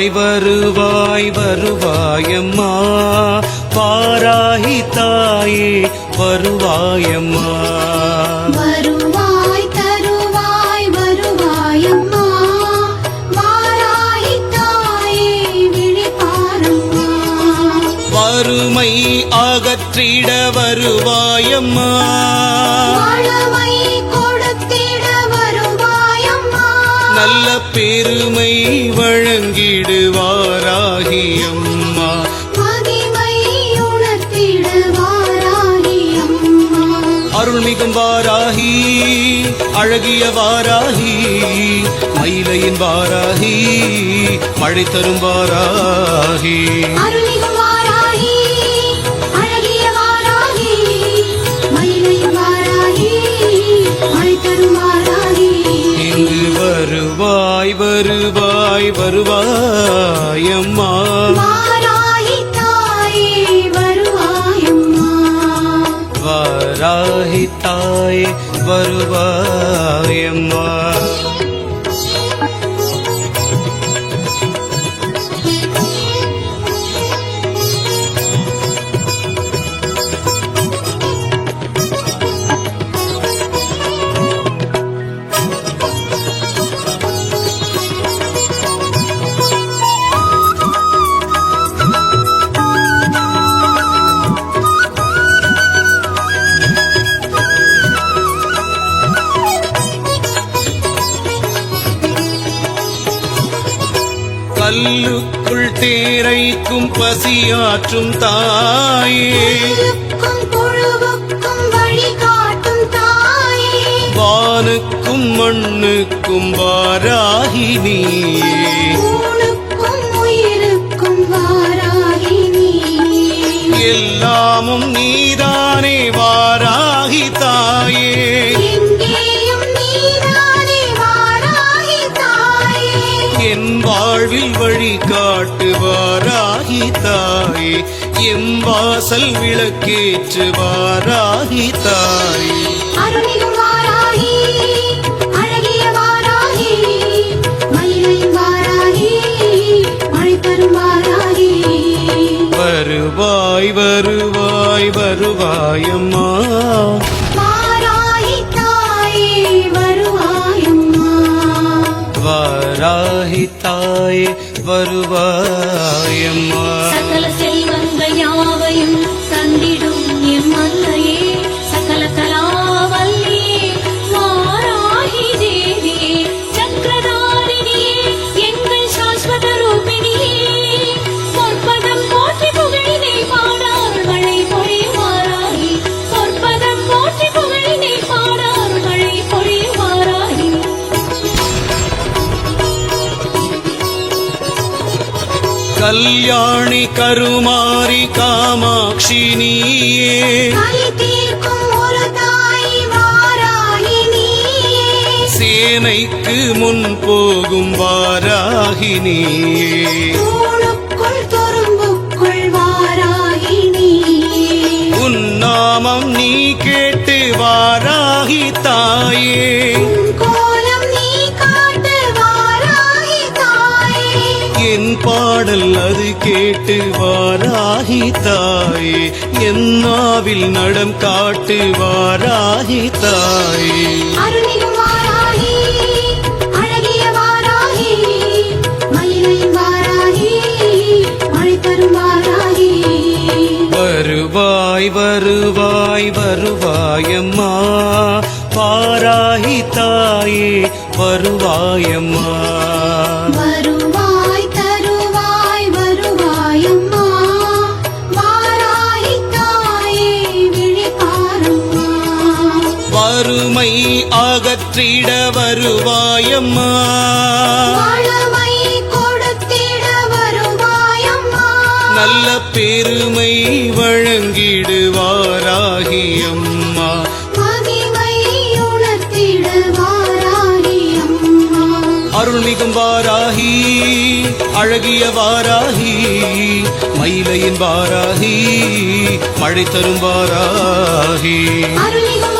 வருவாய் வருவாயம்மா பாராஹி தாயே வருவாயம்மா. வருவாய் தருவாய் வருவாயம்மா வாராஹி தாயே விழிப்பாரம்மா. வறுமை அகற்றிட வருவாயம்மா வளமை கொடுத்திட வருவாயம்மா. நல்ல பெருமை வழங்கிடுவாராகி அம்மா. மகிமை உணர்த்திட வாராஹி அம்மா. அருள்மிகும் வாராகி அழகிய வாராகி மயிலையின் வாராகி மழை தரும் வாராகி. அருள்மிகும் வாராஹி அழகிய வாராஹி மயிலையும் வாராஹி மழை தரும் வாராஹி. இங்கு வருவாய் வருவாய் வருவாயம்மா வாராஹி தாயே வருவாயம்மா. வாராஹி தாயே வருவாயம்மா. கல்லுக்குள் தேரைக்கும் பசியாற்றும் தாயே புல்லுக்கும் புழுவுக்கும் வழிகாட்டும் தாயே. வானுக்கும் மண்ணுக்கும் வாராகி நீயே. ஊனுக்கும் உயிருக்கும் வாராஹி நீயே. எல்லாமும் நீதானே வாராகி தாயே. எங்கேயும் நீதானே வாராஹி தாயே. என் வாழ்வில் வழிகாட்டு வாராகி தாயே. எம் வாசல் விளக்கேற்று வாராகி தாயே. அருள்மிகும் வாராஹி அழகிய வாராஹி மயிலையும் வாராஹி மழை தரும் வாராஹி. வருவாய் வருவாய் வருவாயம்மா வாராஹி தாயே வருவாயம்மா. வாராஹி தாயே வருவாயம்மா. சகல செல்வங்கள் யாவையும் தந்திடும் எம் அன்னையே. சகல கலாவல்லியே வாராஹி தேவியே. சக்கரதாரிணியே எங்கள் சாஸ்வத ரூபிணியே. பொற்பதம் போற்றி புகழினை பாடார் மழை பொழியும் வாராஹி. பொற்பதம் போற்றி புகழினை பாடார் மழை பொழியும் வாராஹி. கல்யாணி கருமாரி காமாட்சி நீயே. கலி தீர்க்கும் ஒரு தாய் வாராஹி நீயே. சேனைக்கு முன் போகும் வாராகி நீயே. தூணுக்குள் துரும்புக்குள் வாராஹி நீயே. உன் நாமம் நீ கேட்டு வாராகி தாயே. உன் கோலம் நீ காட்டு வாராஹி தாயே. என் பாடல் அது கேட்டு வாராகி தாயே. என் நாவில் நடம் காட்டு வாராகி தாயே. அருள்மிகும் வாராஹி அழகிய வாராஹி மயிலையும் வாராஹி மழை தரும் வாராஹி. வருவாய் வருவாய் வருவாயம்மா பாராஹி தாயே வருவாயம்மா. வருவாய் தருவாய் வருவாயம்மா வாராஹி தாயே விழிப்பாரம்மா. வறுமை அகற்றிட வருவாயம்மா வளமை கொடுத்திட வருவாயம்மா. நல்ல பெருமை வழங்கிடுவாராகி அம்மா. மகிமை உணர்த்திட வாராஹி அம்மா. அருள்மிகும் வாராகி அழகிய வாராகி மயிலையின் வாராகி மழை தரும் வாராகி. அருள்மிகும்